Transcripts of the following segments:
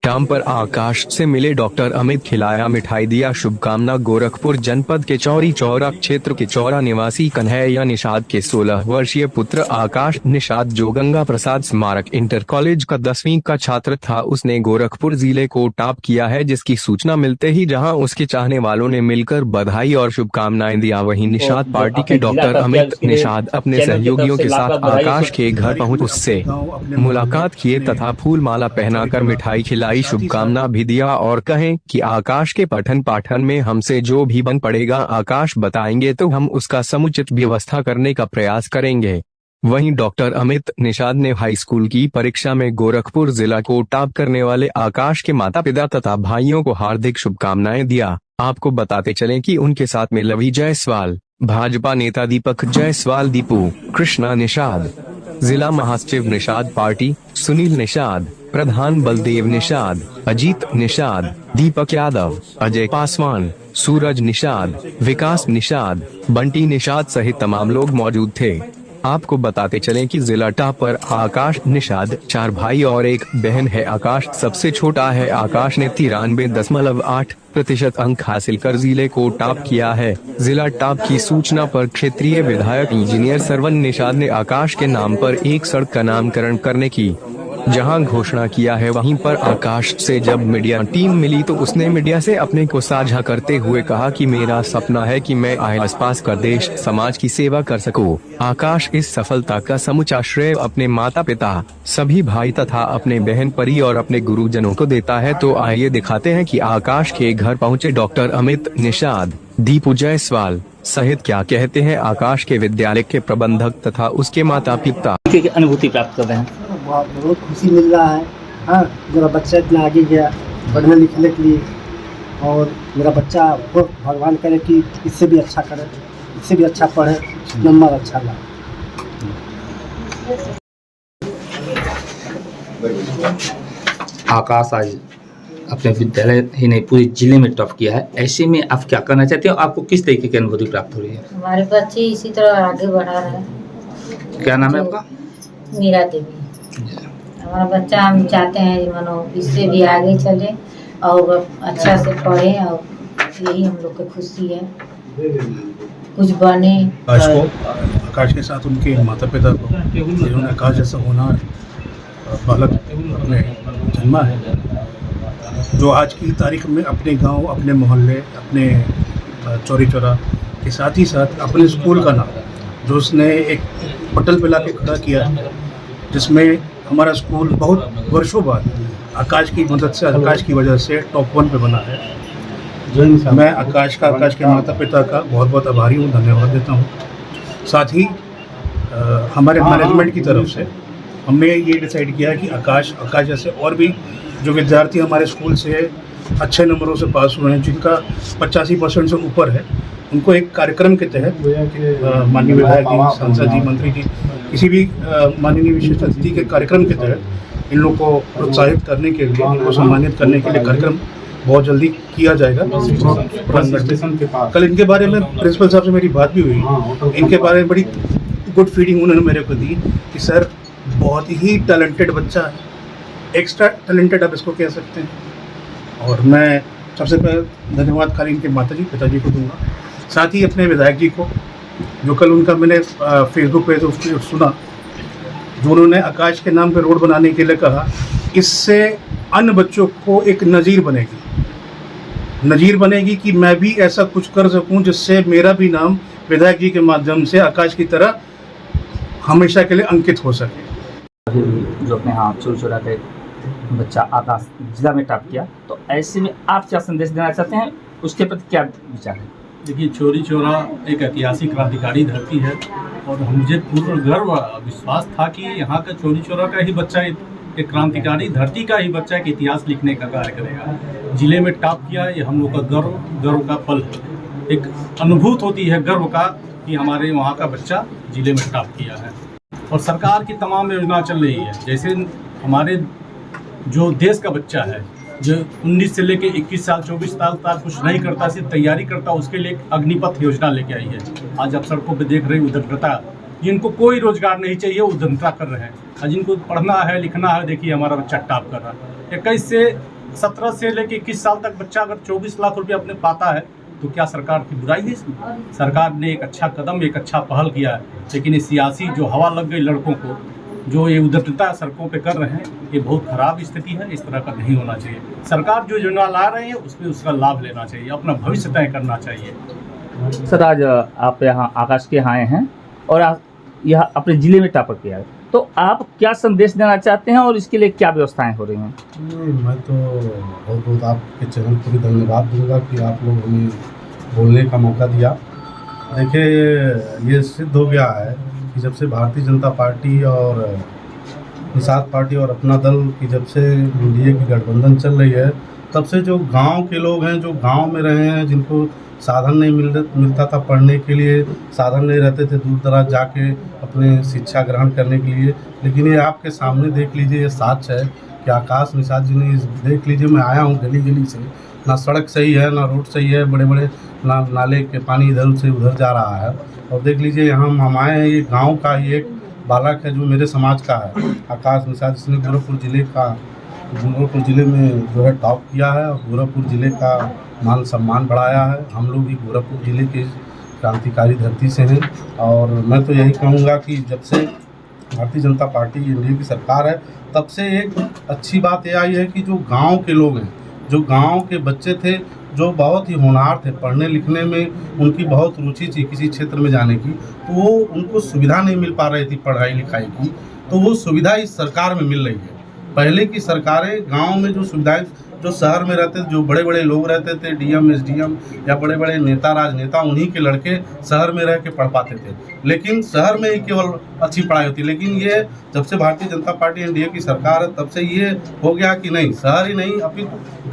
शाम पर आकाश से मिले डॉक्टर अमित, खिलाया मिठाई, दिया शुभकामना। गोरखपुर जनपद के चौरी चौरा क्षेत्र के चौरा निवासी कन्हैया निषाद के 16 वर्षीय पुत्र आकाश निषाद, जो गंगा प्रसाद स्मारक इंटर कॉलेज का 10वीं का छात्र था, उसने गोरखपुर जिले को टॉप किया है, जिसकी सूचना मिलते ही जहां उसके चाहने वालों ने मिलकर बधाई और शुभकामनाएं दिया, वहीं निषाद पार्टी के डॉक्टर अमित निषाद अपने सहयोगियों के साथ आकाश के घर पहुँच उससे मुलाकात किए तथा फूल माला पहनाकर मिठाई खिलाई, शुभकामना भी दिया और कहें कि आकाश के पठन पाठन में हमसे जो भी बन पड़ेगा आकाश बताएंगे तो हम उसका समुचित व्यवस्था करने का प्रयास करेंगे। वहीं डॉक्टर अमित निषाद ने हाई स्कूल की परीक्षा में गोरखपुर जिला को टॉप करने वाले आकाश के माता पिता तथा भाइयों को हार्दिक शुभकामनाएं दिया। आपको बताते चलें कि उनके साथ में लवी जायसवाल, भाजपा नेता दीपक जायसवाल, दीपू कृष्णा निषाद, जिला महासचिव निषाद पार्टी, सुनील निषाद, प्रधान बलदेव निषाद, अजीत निषाद, दीपक यादव, अजय पासवान, सूरज निषाद, विकास निषाद, बंटी निषाद सहित तमाम लोग मौजूद थे। आपको बताते चलें कि जिला टॉपर आकाश निषाद, 4 भाई और 1 बहन है। आकाश सबसे छोटा है। आकाश ने 93.8% अंक हासिल कर जिले को टॉप किया है। जिला टॉप की सूचना पर क्षेत्रीय विधायक इंजीनियर सरवन निषाद ने आकाश के नाम पर एक सड़क का नामकरण करने की जहां घोषणा किया है, वहीं पर आकाश से जब मीडिया टीम मिली तो उसने मीडिया से अपने को साझा करते हुए कहा कि मेरा सपना है कि मैं आसपास का देश समाज की सेवा कर सकूं। आकाश इस सफलता का समूचा श्रेय अपने माता पिता, सभी भाई तथा अपने बहन परी और अपने गुरुजनों को देता है। तो आइए दिखाते हैं कि आकाश के घर पहुँचे डॉक्टर अमित निषाद, दीपू जायसवाल सहित क्या कहते हैं आकाश के विद्यालय के प्रबंधक तथा उसके माता पिता। अनुभूति प्राप्त कर रहे हैं, बहुत खुशी मिल रहा है। हाँ, मेरा बच्चा इतना आगे गया पढ़ने लिखने के लिए, और मेरा बच्चा भगवान करे कि इससे भी अच्छा करे, इससे भी अच्छा पढ़े, नंबर अच्छा लाए। आकाश आज अपने विद्यालय ही नहीं पूरे जिले में टॉप किया है, ऐसे में आप क्या करना चाहते हो? आपको किस तरीके की अनुभूति प्राप्त हो रही है? हमारे बच्चे इसी तरह आगे बढ़ा रहे हैं। क्या नाम है आपका? मीरा देवी। हमारा बच्चा, हम चाहते हैं मानो इससे भी आगे चले और अच्छा से पढ़े, और यही हम लोग की खुशी है, कुछ बने। आकाश के साथ उनके माता पिता को, जिन्होंने आकाश जैसा होनहार बालक अपने जन्मा है, जो आज की तारीख में अपने गांव, अपने मोहल्ले, अपने चौरी चौरा के साथ ही साथ अपने स्कूल का नाम, जो उसने एक पटल पे ला के खड़ा किया है, जिसमें हमारा स्कूल बहुत वर्षों बाद आकाश की मदद से, आकाश की वजह से टॉप 1 पे बना है। मैं आकाश के माता पिता का बहुत बहुत आभारी हूँ, धन्यवाद देता हूँ। साथ ही हमारे मैनेजमेंट की तरफ से हमने ये डिसाइड किया कि आकाश जैसे और भी जो विद्यार्थी हमारे स्कूल से अच्छे नंबरों से पास हुए हैं, जिनका 85% से ऊपर है, उनको एक कार्यक्रम के तहत माननीय विधायक जी, सांसद जी, मंत्री जी, किसी भी माननीय विशिष्ट अतिथि के कार्यक्रम के तहत इन लोगों को प्रोत्साहित करने के लिए, इनको सम्मानित करने के लिए कार्यक्रम बहुत जल्दी किया जाएगा। कल इनके बारे में प्रिंसिपल साहब से मेरी बात भी हुई, इनके बारे में बड़ी गुड फीलिंग उन्होंने मेरे को दी कि सर बहुत ही टैलेंटेड बच्चा है, एक्स्ट्रा टैलेंटेड आप इसको कह सकते हैं। और मैं सबसे पहले धन्यवाद खाली इनके माताजी पिताजी को दूंगा, साथ ही अपने विधायक जी को, जो कल उनका मैंने फेसबुक पे तो सुना, जो उन्होंने आकाश के नाम पे रोड बनाने के लिए कहा, इससे अन्य बच्चों को एक नज़ीर बनेगी कि मैं भी ऐसा कुछ कर सकूं जिससे मेरा भी नाम विधायक जी के माध्यम से आकाश की तरह हमेशा के लिए अंकित हो सके। जो अपने यहाँ चौरी चौरा का बच्चा आकाश जिला में टॉप किया, तो ऐसे में आप क्या संदेश देना चाहते हैं, उसके प्रति क्या विचार है? देखिए, चौरी चौरा एक ऐतिहासिक क्रांतिकारी धरती है, और मुझे पूर्ण गर्व विश्वास था कि यहाँ का चौरी चौरा का ही बच्चा, एक क्रांतिकारी धरती का ही बच्चा एक इतिहास लिखने का कार्य करेगा। जिले में टॉप किया, ये हम लोग का गर्व का पल है। एक अनुभूत होती है गर्व का कि हमारे वहाँ का बच्चा जिले में टॉप किया है। और सरकार की तमाम योजना चल रही है, जैसे हमारे जो देश का बच्चा है, जो 19 से लेके 21 साल 24 साल तक कुछ नहीं करता, सिर्फ तैयारी करता, उसके लिए अग्निपथ योजना लेके आई है। आज आप सड़कों पे देख रहे हैं उद्यमता, जिनको कोई रोजगार नहीं चाहिए वो उद्यमता कर रहे हैं, और जिनको पढ़ना है लिखना है, देखिए हमारा बच्चा टॉप कर रहा है। 21 से 17 से लेकर 21 साल तक बच्चा अगर 24 लाख रुपया अपने पाता है तो क्या सरकार की बुराई है इसमें? सरकार ने एक अच्छा कदम, एक अच्छा पहल किया है, लेकिन ये सियासी जो हवा लग गई लड़कों को, जो ये उद्यतता सड़कों पे कर रहे हैं, ये बहुत खराब स्थिति है। इस तरह का नहीं होना चाहिए। सरकार जो योजना ला रही है उसमें उसका लाभ लेना चाहिए, अपना भविष्य तय करना चाहिए। सर, आज आप यहाँ आकाश के यहाँ आए हैं और आप यह अपने ज़िले में टॉपर किया है, तो आप क्या संदेश देना चाहते हैं और इसके लिए क्या व्यवस्थाएं हो रही हैं? मैं तो बहुत बहुत आपके चैनल को भी धन्यवाद दूंगा कि आप लोग हमें बोलने का मौका दिया। देखिए, ये सिद्ध हो गया है कि जब से भारतीय जनता पार्टी और निषाद पार्टी और अपना दल की जब से एनडीए की गठबंधन चल रही है, तब से जो गांव के लोग हैं, जो गांव में रहे हैं, जिनको साधन नहीं मिलता था पढ़ने के लिए, साधन नहीं रहते थे दूर दराज जाके अपने शिक्षा ग्रहण करने के लिए, लेकिन ये आपके सामने देख लीजिए, ये सच है कि आकाश निषाद जी ने देख लीजिए, मैं आया हूँ गली गली से, ना सड़क सही है, ना रोड सही है, बड़े बड़े नाले के पानी इधर से उधर जा रहा है। और देख लीजिए, यहाँ हम आए हैं, ये गाँव का ही एक बालक है जो मेरे समाज का है, आकाश निषाद, जिसने गोरखपुर ज़िले में जो है टॉप किया है और गोरखपुर ज़िले का मान सम्मान बढ़ाया है। हम लोग भी गोरखपुर ज़िले के क्रांतिकारी धरती से हैं और मैं तो यही कहूँगा कि जब से भारतीय जनता पार्टी एनडीए की सरकार है, तब से एक अच्छी बात यह आई है कि जो गांव के लोग हैं, जो गांव के बच्चे थे, जो बहुत ही होनहार थे, पढ़ने लिखने में उनकी बहुत रुचि थी किसी क्षेत्र में जाने की, तो वो उनको सुविधा नहीं मिल पा रही थी पढ़ाई लिखाई की, तो वो सुविधा इस सरकार में मिल रही है। पहले की सरकारें गांव में जो सुविधाएं, जो शहर में रहते, जो बड़े बड़े लोग रहते थे, डीएम एसडीएम या बड़े बड़े नेता राजनेता, उन्हीं के लड़के शहर में रह के पढ़ पाते थे, लेकिन शहर में ही केवल अच्छी पढ़ाई होती। लेकिन ये जब से भारतीय जनता पार्टी एनडीए की सरकार है, तब से ये हो गया कि नहीं, शहर ही नहीं, अभी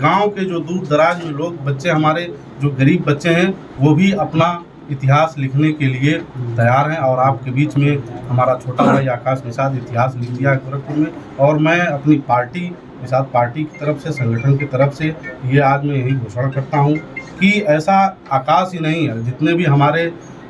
गाँव के जो दूर दराज में लोग, बच्चे, हमारे जो गरीब बच्चे हैं, वो भी अपना इतिहास लिखने के लिए तैयार हैं। और आपके बीच में हमारा छोटा भाई आकाश निषाद इतिहास लिख दिया है गोरखपुर में, और मैं अपनी पार्टी निषाद पार्टी की तरफ से, संगठन की तरफ से ये आज मैं यही घोषणा करता हूँ कि ऐसा आकाश ही नहीं है, जितने भी हमारे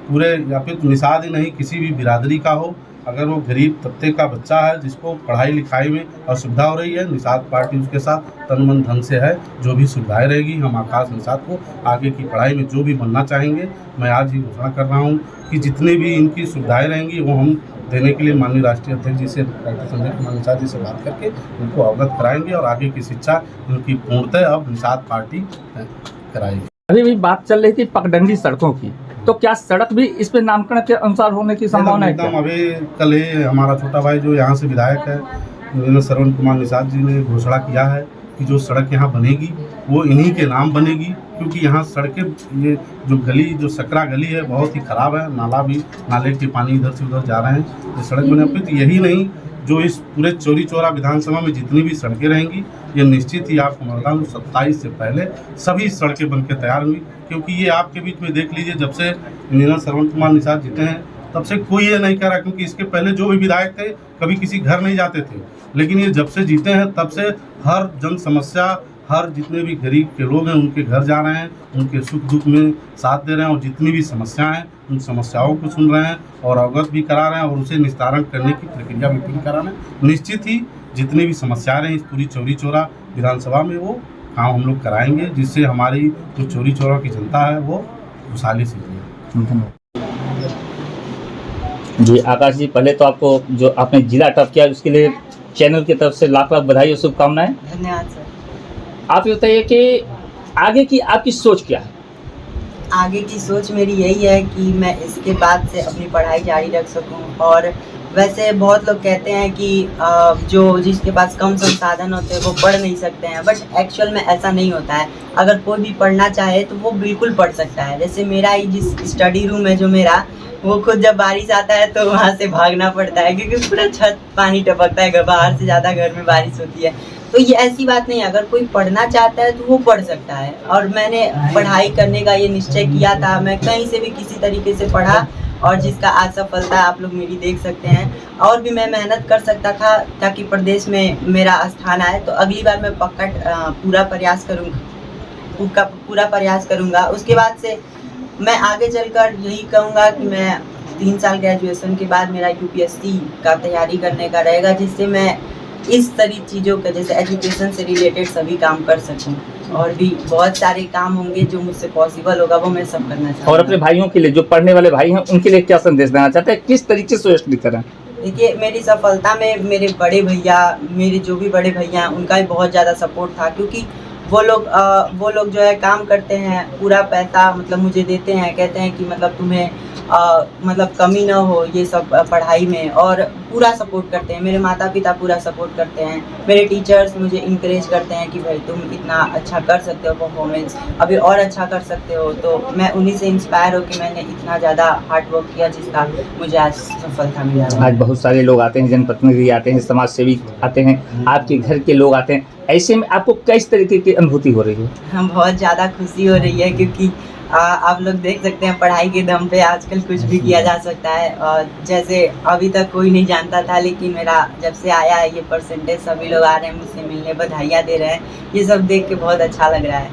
पूरे, या फिर निषाद ही नहीं, किसी भी बिरादरी का हो, अगर वो गरीब तबके का बच्चा है जिसको पढ़ाई लिखाई में असुविधा हो रही है, निषाद पार्टी उसके साथ तन मन धन से है, जो भी सुविधाएं रहेगी, हम आकाश निषाद को आगे की पढ़ाई में जो भी बनना चाहेंगे, मैं आज ही घोषणा कर रहा हूँ कि जितने भी इनकी सुविधाएं रहेंगी वो हम देने के लिए माननीय राष्ट्रीय अध्यक्ष जी से, डॉक्टर संजय कुमार निषाद जी से बात करके उनको अवगत कराएंगे और आगे की शिक्षा इनकी पूर्णतः अब निषाद पार्टी कराएगी। अभी भी बात चल रही थी पगडंडी सड़कों की, तो क्या सड़क भी इस पे नामकरण के अनुसार होने की संभावना है? एकदम। अभी कल ही हमारा छोटा भाई जो यहाँ से विधायक है श्रवण कुमार निषाद जी ने घोषणा किया है कि जो सड़क यहाँ बनेगी वो इन्हीं के नाम बनेगी, क्योंकि यहाँ सड़कें, ये जो गली, जो सकरा गली है, बहुत ही ख़राब है, नाला भी, नाले के पानी इधर से उधर जा रहे हैं, ये सड़क बने। फिर यही नहीं, जो इस पूरे चौरी चौरा विधानसभा में जितनी भी सड़कें रहेंगी, ये निश्चित ही आपको बता दूँ 27 से पहले सभी सड़कें बनकर तैयार हुई, क्योंकि ये आपके बीच में देख लीजिए, जब से इंजीनियर श्रवण कुमार निषाद जीते हैं तब से कोई ये नहीं कह रहा, क्योंकि इसके पहले जो भी विधायक थे कभी किसी घर नहीं जाते थे, लेकिन ये जब से जीते हैं तब से हर जन समस्या, हर जितने भी गरीब के लोग हैं उनके घर जा रहे हैं, उनके सुख दुख में साथ दे रहे हैं, और जितनी भी समस्याएं हैं उन समस्याओं को सुन रहे हैं और अवगत भी करा रहे हैं और उसे निस्तारण करने की प्रक्रिया भी पूरी करा रहे हैं। निश्चित ही जितनी भी समस्याएं रही इस पूरी चौरी चौरा विधानसभा में, वो काम हम लोग कराएंगे, जिससे हमारी जो चौरी चौरा की जनता है वो खुशहाली से जिए। जी आकाश जी, पहले तो आपको जो आपने जिला टॉप किया उसके लिए चैनल की तरफ से लाख लाख बधाई और शुभकामनाएं। धन्यवाद सर। आप ये बताइए कि आगे की आपकी सोच क्या है? आगे की सोच मेरी यही है कि मैं इसके बाद से अपनी पढ़ाई जारी रख सकूं, और वैसे बहुत लोग कहते हैं कि जो जिसके पास कम संसाधन होते हैं वो पढ़ नहीं सकते हैं, बट एक्चुअल में ऐसा नहीं होता है। अगर कोई भी पढ़ना चाहे तो वो बिल्कुल पढ़ सकता है। जैसे मेरा ही जिस स्टडी रूम है जो मेरा, वो खुद जब बारिश आता है तो वहाँ से भागना पड़ता है, क्योंकि पूरा छत पानी टपकता है, बाहर से ज़्यादा घर में बारिश होती है। तो ये ऐसी बात नहीं है, अगर कोई पढ़ना चाहता है तो वो पढ़ सकता है। और मैंने पढ़ाई करने का ये निश्चय किया था, मैं कहीं से भी किसी तरीके से पढ़ा, और जिसका आज सफलता आप लोग मेरी देख सकते हैं। और भी मैं मेहनत कर सकता था ताकि प्रदेश में मेरा स्थान आए, तो अगली बार मैं पक्का पूरा प्रयास करूँगा। उसके बाद से मैं आगे चलकर यही कहूँगा कि मैं 3 साल ग्रेजुएशन के बाद मेरा यूपीएससी का तैयारी करने का रहेगा, जिससे मैं इस तरह चीज़ों का जैसे एजुकेशन से रिलेटेड सभी काम कर सकूं, और भी बहुत सारे काम होंगे जो मुझसे पॉसिबल होगा वो मैं सब करना चाहूँगा। और अपने भाइयों के लिए, जो पढ़ने वाले भाई हैं, उनके लिए क्या संदेश देना चाहते हैं, किस तरीके से स्टडी करें? देखिए, मेरी सफलता में मेरे बड़े भैया, मेरे जो भी बड़े भैया हैं उनका भी बहुत ज़्यादा सपोर्ट था, क्योंकि वो लोग जो है काम करते हैं, पूरा पैसा मतलब मुझे देते हैं, कहते हैं कि मतलब तुम्हें मतलब कमी ना हो ये सब पढ़ाई में, और पूरा सपोर्ट करते हैं। मेरे माता पिता पूरा सपोर्ट करते हैं, मेरे टीचर्स मुझे इंकरेज करते हैं कि भाई तुम इतना अच्छा कर सकते हो, परफॉर्मेंस अभी और अच्छा कर सकते हो। तो मैं उन्हीं से इंस्पायर हो कि मैंने इतना ज़्यादा हार्ड वर्क किया जिसका मुझे आज सफलता मिला। आज बहुत सारे लोग आते हैं, जनप्रतिनिधि आते हैं, समाज सेवी आते हैं, आपके घर के लोग आते हैं, ऐसे में आपको किस तरीके की अनुभूति हो रही है? हम बहुत ज़्यादा खुशी हो रही है, क्योंकि आप लोग देख सकते हैं पढ़ाई के दम पे आजकल कुछ भी किया जा सकता है। और जैसे अभी तक कोई नहीं जानता था, लेकिन मेरा जब से आया है ये परसेंटेज, सभी लोग आ रहे हैं मुझसे मिलने, बधाइयाँ दे रहे हैं, ये सब देख के बहुत अच्छा लग रहा है।